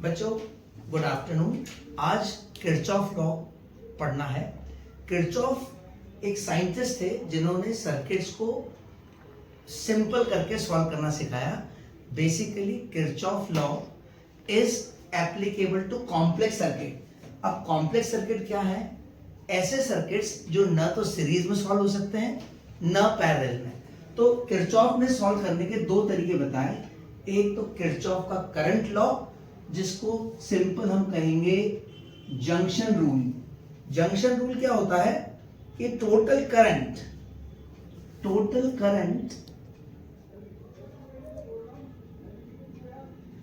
बच्चों good afternoon. आज Kirchhoff law पढ़ना है। किरचॉफ एक साइंटिस्ट थे जिन्होंने सर्किट्स को सिंपल करके सॉल्व करना सिखाया। Basically Kirchhoff law is applicable to complex circuit. अब कॉम्प्लेक्स सर्किट क्या है? ऐसे सर्किट्स जो न तो सीरीज में सॉल्व हो सकते हैं न पैरेलल में। तो किरचॉफ ने सॉल्व करने के दो तरीके बताए। एक तो किरचॉफ का करंट लॉ, जिसको सिंपल हम कहेंगे जंक्शन रूल। जंक्शन रूल क्या होता है कि टोटल करंट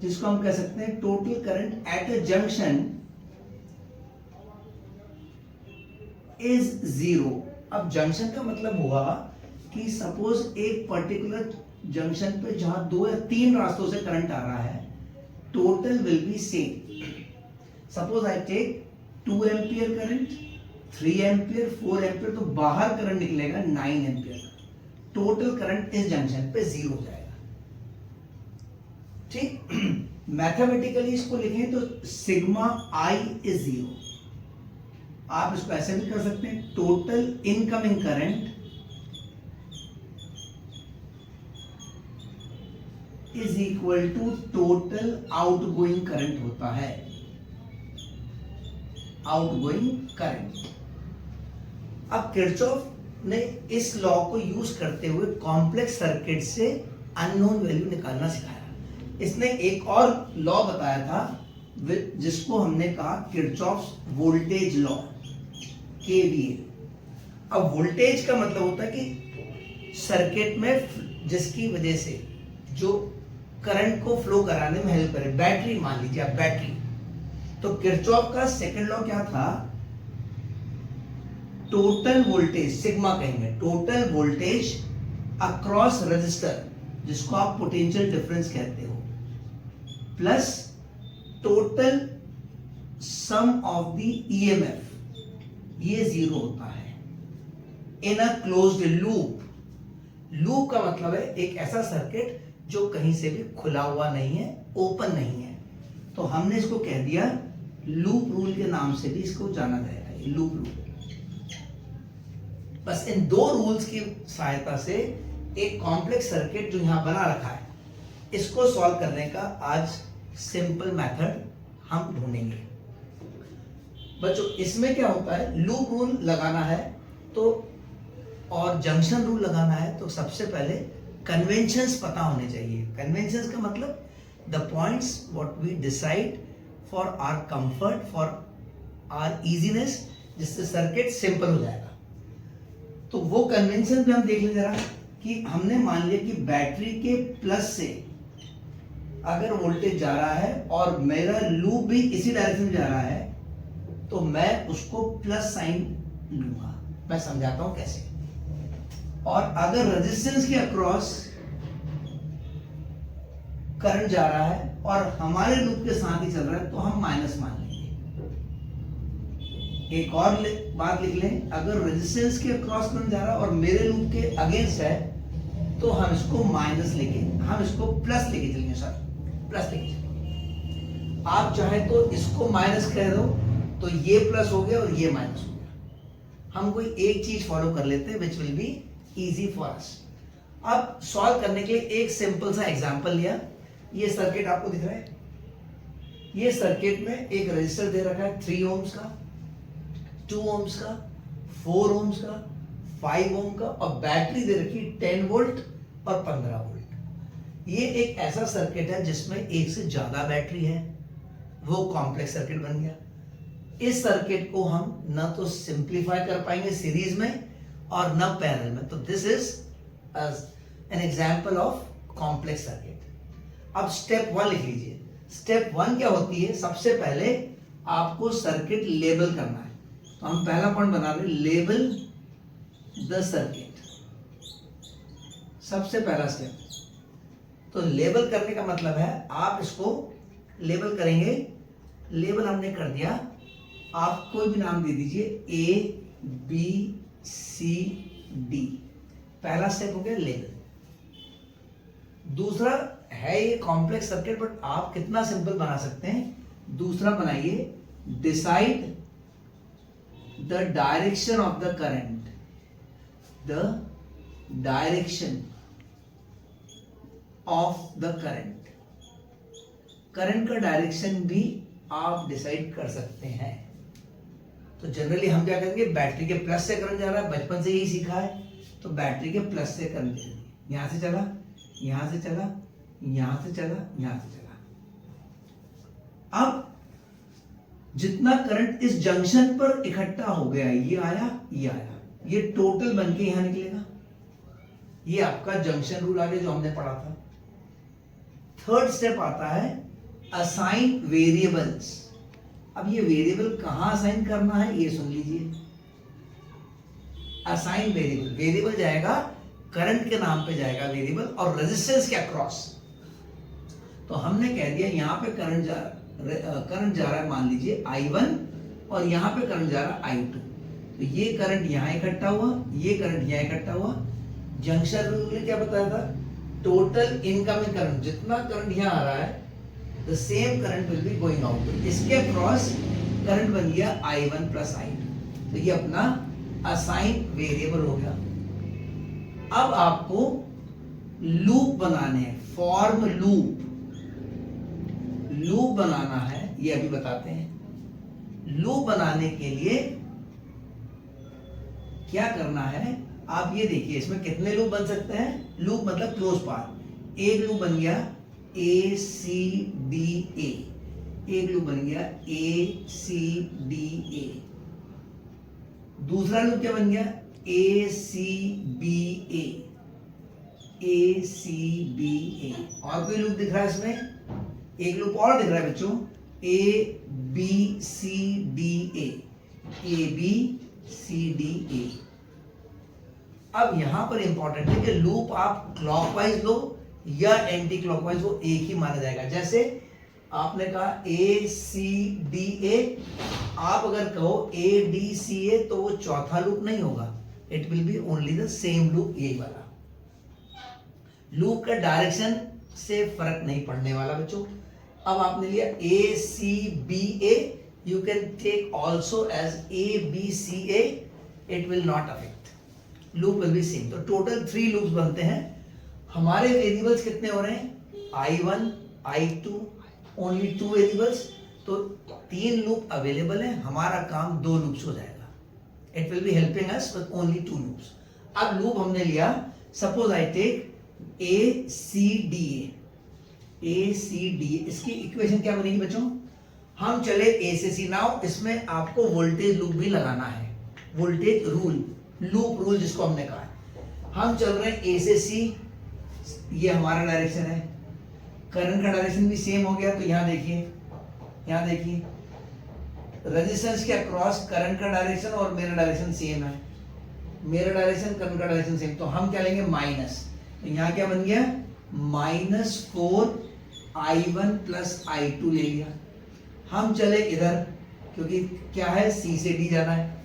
जिसको हम कह सकते हैं total current at a junction is zero. अब जंक्शन का मतलब हुआ कि सपोज एक पर्टिकुलर जंक्शन पे जहां 2 या 3 रास्तों से करंट आ रहा है, total will be same. Suppose I take 2 ampere current, 3 ampere, 4 ampere, तो बाहर करंट निकलेगा 9 एम्पियर। टोटल करंट इस जंक्शन पे जीरो हो जाएगा। ठीक, मैथमेटिकली इसको लिखें तो सिग्मा आई इज जीरो। आप इसको ऐसे भी कर सकते हैं, total incoming current is equal to total outgoing current होता है। Outgoing current. अब किरचॉफ ने इस लॉ को यूज करते हुए कॉम्प्लेक्स सर्किट से अननोन वैल्यू निकालना सिखाया। इसने एक और लॉ बताया था जिसको हमने कहा किरचॉफ्स वोल्टेज लॉ, केवीएल। अब वोल्टेज का मतलब होता है कि सर्किट में जिसकी वजह से जो करंट को फ्लो कराने में हेल्प करे। बैटरी मान लीजिए आप, बैटरी। तो किरचॉफ का सेकंड लॉ क्या था? टोटल वोल्टेज, सिग्मा कहेंगे, टोटल वोल्टेज अक्रॉस रजिस्टर, जिसको आप पोटेंशियल डिफरेंस कहते हो, plus total sum of the EMF, ये जीरो होता है इन अ क्लोज्ड लूप। लूप का मतलब है एक ऐसा सर्किट जो कहीं से भी खुला हुआ नहीं है, ओपन नहीं है। तो हमने इसको कह दिया लूप रूल के नाम से भी इसको जाना जाएगा, ये लूप रूल। बस इन दो रूल्स की सहायता से एक कॉम्प्लेक्स सर्किट जो यहां बना रखा है, इसको सॉल्व करने का आज सिंपल मेथड हम ढूंढेंगे। बच्चों इसमें क्या होता है, लूप रूल लगाना है तो और जंक्शन रूल लगाना है तो सबसे पहले कन्वेंशंस पता होने चाहिए। कन्वेंशंस का मतलब the points what we decide for our comfort, for our easiness, जिससे सर्किट सिंपल हो जाएगा। तो वो कन्वेंशन पे हम देख लें जरा कि हमने मान लिया कि बैटरी के प्लस से अगर वोल्टेज जा रहा है और मेरा लूप भी इसी डायरेक्शन में जा रहा है, तो मैं उसको प्लस साइन लूंगा। मैं समझाता हूं कैसे। और अगर रेजिस्टेंस के अक्रॉस करंट जा रहा है और हमारे लूप के साथ ही चल रहा है, तो हम माइनस मान लेंगे। एक और बात लिख लें, अगर रेजिस्टेंस के अक्रॉस करंट जा रहा है और मेरे लूप के अगेंस्ट है, तो हम इसको माइनस लेके, हम इसको प्लस लेके चलेंगे। सर प्लस लेके चलेंगे। आप चाहे तो इसको माइनस कह दो तो ये प्लस हो गया और ये माइनस हो गया। हम कोई एक चीज फॉलो कर लेते हैं which will be easy for us. अब सॉल्व करने के लिए एक सिंपल सा एग्जांपल लिया। ये सर्किट आपको दिख रहा है। ये सर्किट में एक रेजिस्टर दे रखा है 3 ओम्स का, 2 ओम्स का, 4 ओम्स का, 5 ओम का, और बैटरी दे रखी 10 वोल्ट और 15 वोल्ट। ये एक ऐसा सर्किट है जिसमें एक से ज्यादा बैटरी है, वो कॉम्प्लेक्स सर्किट बन गया। इस सर्किट को हम ना तो सिंप्लीफाई कर पाएंगे सीरीज में और न पैरेलल में। तो this is an example of complex circuit. अब स्टेप 1 लिख लीजिए। स्टेप 1 क्या होती है? सबसे पहले आपको सर्किट लेबल करना है। तो हम पहला पॉइंट बना रहे, लेबल द सर्किट। सबसे पहला स्टेप। तो लेबल करने का मतलब है आप इसको लेबल करेंगे। लेबल हमने कर दिया, आप कोई भी नाम दे दीजिए, ए बी सी डी। पहला स्टेप हो गया लेबल। दूसरा है ये कॉम्प्लेक्स सर्किट, बट आप कितना सिंपल बना सकते हैं दूसरा बनाइए, decide the direction of the current, the direction of the current. Current का डायरेक्शन भी आप डिसाइड कर सकते हैं। तो जनरली हम क्या करेंगे, बैटरी के प्लस से करंट जा रहा है, बचपन से यही सीखा है, तो बैटरी के प्लस से करंट जाएगी, यहां से चला, यहां से चला, यहां से चला, यहां से चला। अब जितना करंट इस जंक्शन पर इकट्ठा हो गया, ये आया, ये आया, ये टोटल बनके यहां निकलेगा। ये आपका जंक्शन रूल आ गया जो हमने पढ़ा था। थर्ड स्टेप आता है असाइन वेरिएबल्स। अब ये वेरिएबल कहां असाइन करना है ये सुन लीजिए। असाइन वेरिएबल, वेरिएबल जाएगा करंट के नाम पे जाएगा वेरिएबल, और रेजिस्टेंस के अक्रॉस। तो हमने कह दिया यहां पे करंट जा रहा है, मान लीजिए I1, और यहां पे करंट जा रहा है I2। तो ये करंट यहां इकट्ठा हुआ, ये करंट यहां इकट्ठा हुआ। जंक्शन रूल ने क्या बताया था, टोटल इनकमिंग करंट, जितना करंट यहां आ रहा है the same current will be going out. इसके अक्रॉस करंट बन गया I1 प्लस I2। तो ये अपना असाइन वेरिएबल हो गया। अब आपको लूप बनाने हैं, फॉर्म लूप, लूप बनाना है, ये अभी बताते हैं। लूप बनाने के लिए क्या करना है, आप ये देखिए इसमें कितने लूप बन सकते हैं। लूप मतलब क्लोज पाथ। एक लूप बन गया A C D A, एक लूप बन गया A C D A। दूसरा लूप क्या बन गया A C B A, A C B A। और कोई लूप दिख रहा है इसमें, एक लूप और दिख रहा है बच्चों, A B C D A, A B C D A। अब यहां पर इंपॉर्टेंट है कि लूप आप क्लॉकवाइज लो या एंटी क्लॉकवाइज, वो एक ही माना जाएगा। जैसे आपने कहा A C D A, आप अगर कहो A D C A तो वो चौथा लूप नहीं होगा, it will B only the same loop, यही वाला। लूप का डायरेक्शन से फर्क नहीं पड़ने वाला बच्चों। अब आपने लिया A C B A, you can take also as A B C A, it will not affect, loop will be same. तो टोटल 3 लूप्स बनते हैं। हमारे वेरिएबल्स कितने हो रहे हैं, I1 I2, ओनली 2 वेरिएबल्स, तो 3 लूप अवेलेबल है। हमारा काम 2 लूप्स हो जाएगा। It will be helping us with only 2 loops. अब लूप हमने लिया, suppose I take A C D A, A C D A, इसकी इक्वेशन क्या बनेगी बच्चों, हम चले A से C। नाउ इसमें आपको वोल्टेज लूप भी लगाना है, वोल्टेज रूल, लूप रूल जिसको हमने कहा है। हम चल रहे हैं A से C, ये हमारा डायरेक्शन है, करंट का डायरेक्शन भी सेम हो गया। तो यहां देखिए, यहां देखिए रेजिस्टेंस के अक्रॉस करंट का डायरेक्शन और मेरा डायरेक्शन सेम है, मेरा डायरेक्शन करंट का डायरेक्शन सेम। तो हम क्या लेंगे माइनस, तो यहां क्या बन गया -4 I1 प्लस I2 ले लिया। हम चले इधर, क्योंकि क्या है C से D जाना है।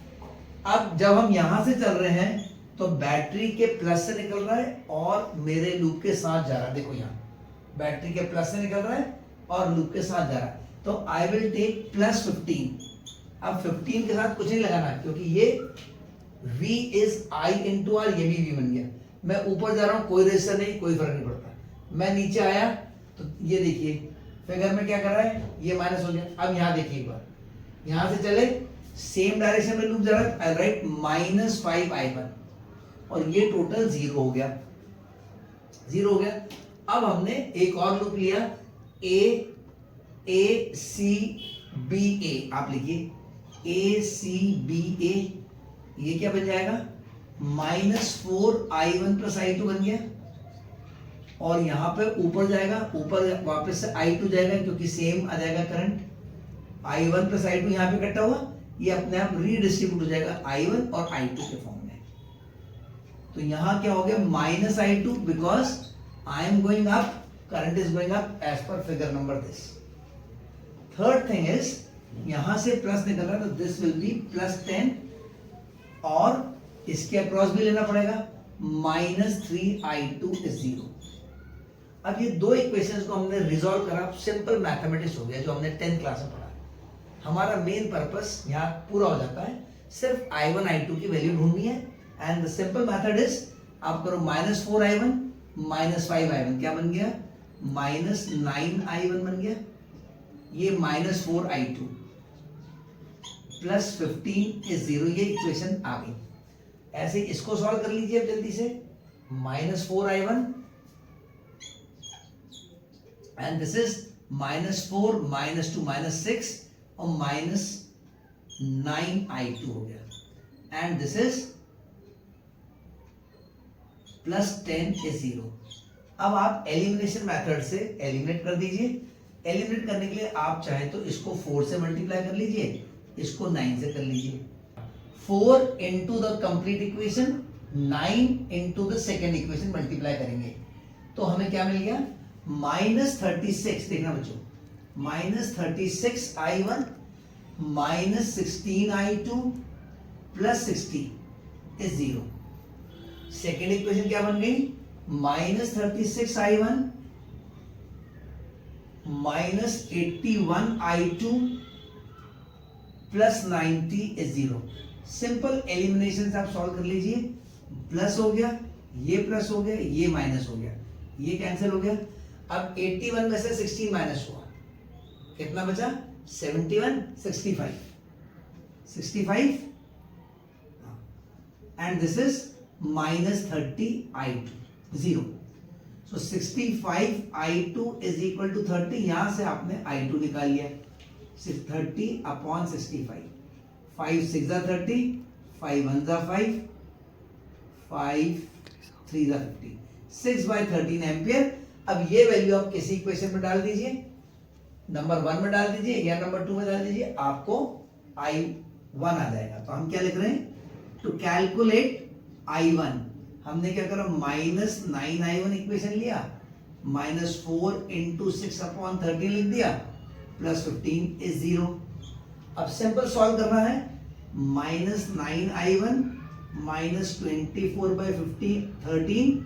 अब जब हम यहां से चल रहे हैं तो बैटरी के प्लस से निकल रहा है और मेरे लूप के साथ जा रहा है। देखो यहाँ बैटरी के प्लस से निकल रहा है और लूप के साथ जा रहा है। तो आई विल टेक +15। अब 15 के साथ कुछ नहीं लगाना है, क्योंकि ये V is I into R, ये भी V बन गया। मैं ऊपर जा रहा हूं, कोई रेजिस्टर नहीं, कोई फर्क नहीं पड़ता। मैं नीचे आया तो ये देखिए फिगर में क्या कर रहा है, ये माइनस हो गया। अब यहाँ देखिए एक बार, यहां से चले सेम डायरेक्शन में लूप जा रहा है, आई राइट -5 I1 और ये टोटल 0 हो गया, 0 हो गया। अब हमने एक और लूप लिया A C B A, आप लिखिए A C B A, ये क्या बन जाएगा -4 I1 प्लस I2 बन गया। और यहां पे ऊपर जाएगा, ऊपर वापस से I2 जाएगा, क्योंकि सेम आ जाएगा करंट। I1 प्लस I2 यहां पे इकट्ठा हुआ, ये अपने आप रीडिस्ट्रीब्यूट हो जाएगा I1 और I2 के फॉर्म में। तो यहां क्या हो गया -I2, because I am going up, current is going up as per figure number this. Third thing is, यहां से प्लस निकल रहा है, तो दिस विल बी +10 और इसके अक्रॉस भी लेना पड़ेगा, -3 I2 is 0। अब ये दो इक्वेशंस को हमने रिजॉल्व करा, सिंपल मैथमेटिक्स हो गया जो हमने 10th क्लास में पढ़ा। हमारा मेन पर्पस यहाँ पूरा हो जाता है, सिर्फ I1 I2 की वैल्यू ढूंढनी है। And the simple method is, आप करो -4I1 -5I1, क्या बन गया? -9I1 बन गया। ये -4I2 प्लस 15 इज 0, ये इक्वेशन आ गई। ऐसे इसको सॉल्व कर लीजिए अब जल्दी से। -4I1 एंड दिस इज -4 -2 -6 और -9I2 हो गया। And this is +10 is 0। अब आप एलिमिनेशन मेथड से एलिमिनेट कर दीजिए। एलिमिनेट करने के लिए आप चाहे तो इसको 4 से मल्टीप्लाई कर लीजिए, इसको 9 से कर लीजिए। 4 into the complete equation, 9 into the second equation multiply करेंगे तो हमें क्या मिल गया? -36, देखना बच्चों, -36I1 -16I2 +60 is 0। Second equation क्या बन गई? -36I1 -81I2 +90 is 0। Simple elimination से आप सॉल्व कर लीजिए। प्लस हो गया, ये प्लस हो गया, ये माइनस हो गया, ये कैंसिल हो गया। अब 81 में से 16 माइनस हुआ, कितना बचा? 71, 65 and this is -30I2 0। So 65I2 is equal to 30। यहां से आपने I2 निकाल लिया, 30/65, 5 6 30, 5 1 5, 5 3 50, 6/13 एम्पियर। अब ये वैल्यू आप किसी इक्वेशन में डाल दीजिए, नंबर 1 में डाल दीजिए या नंबर 2 में डाल दीजिए, आपको I1 आ जाएगा। तो हम क्या लिख रहे हैं? टू कैलकुलेट I1 हमने क्या करा? -9I1 इक्वेशन लिया, -4 इंटू 6/13 लिख दिया, +15 इज 0। अब सिंपल सॉल्व करना है। -9I1 -24/13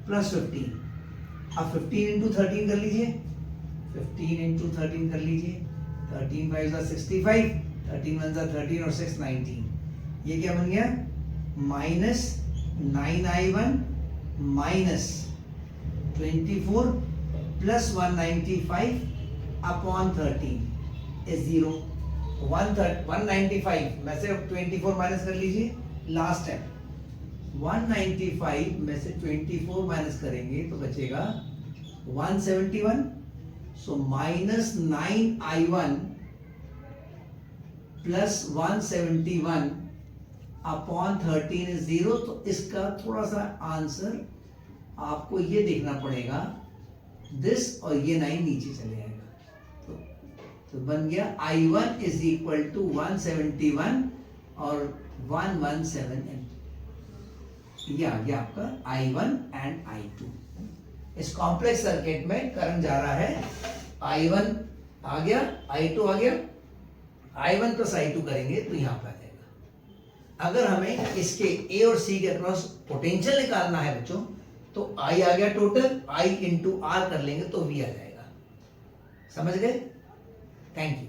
+15। अब 15 इंटू 13 कर लीजिए, 15 इंटू 13 कर लीजिए, 13 5 65, 13 1 13 और 6 19। ये क्या बन गया? -9I1 -24 +195/13 is 0। 195 में से 24 माइनस कर लीजिए, लास्ट स्टेप। 195 में से 24 माइनस करेंगे तो बचेगा 171। सो -9I1 +171/13 इज 0। तो इसका थोड़ा सा आंसर आपको ये देखना पड़ेगा, दिस और ये 9 नीचे चले जाएगा। तो बन गया I1 इज इक्वल टू 171 और 117। ये आ गया आपका I1 एंड I2। इस कॉम्प्लेक्स सर्किट में करंट जा रहा है, I1 आ गया, I2 आ गया, I1 प्लस I2 करेंगे तो यहां पर आ जाएगा। अगर हमें इसके A और C के अक्रॉस पोटेंशियल निकालना है बच्चों, तो I आ गया टोटल, I इंटू R कर लेंगे तो V आ जाएगा। समझ गए? Thank you.